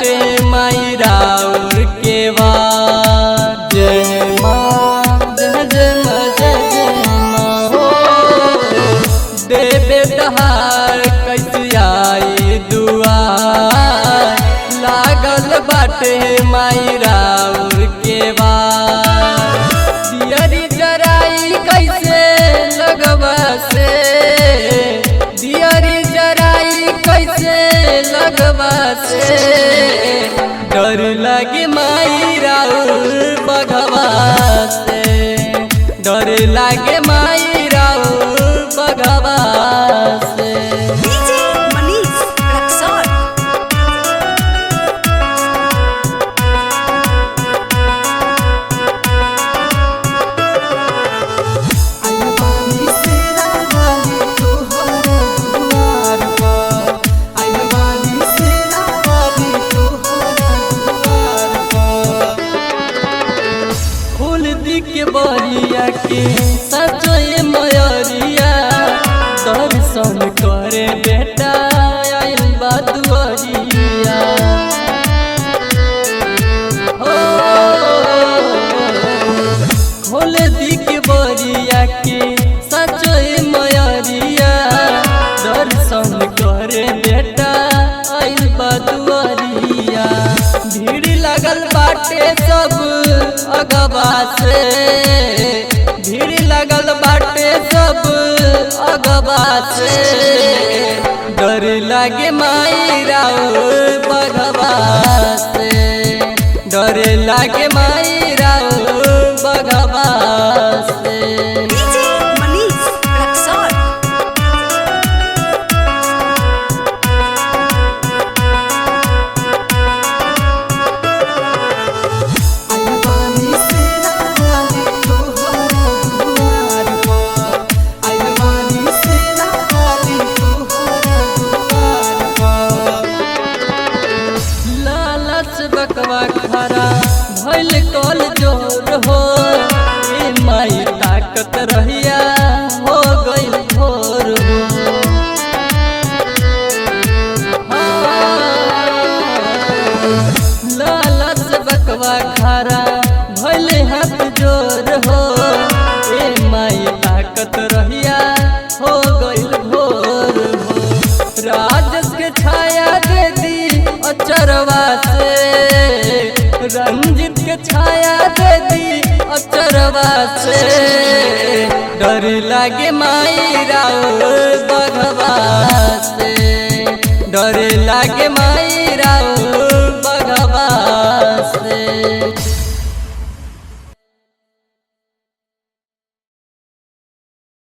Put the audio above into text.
बाटे माई राउर के वार। जय माँ जय जय माँ जय जय माँ हो देवे दहार कैसे आई दुआर लागल बाटे माई राउर के वार। दियरी जराई कैसे लगवा से दियरी जराई कैसे लगवा से डर लगे माई राउर बघवा से डर लगे माई राउर बघवा से। के बरिया के सचोए मयरिया दर्शन करे बेटा आइल बा दुआरिया। खोल दी के बरिया के सचोए मयरिया दर्शन करे बेटा आइल बा दुआरिया। भीड़ लगल बाटे सब अगवा से भीड़ लगल बाटे सब अगवा से डर लगे माई राउर बघवा से डर लगे माई राउर बघवा से। बकवा खरा भइल कल जोर हो ए माई ताकत रहिया हो गइल भोर हो। लालच बकवा खरा भइल हाथ जोर हो ए माई ताकत रहिया हो गइल भोर हो। राजस के छाया दे दी अचरवा से रंजित के छाया दे दी अचरवा से डर लगे माई राउर बघवा से डर लगे माई राउर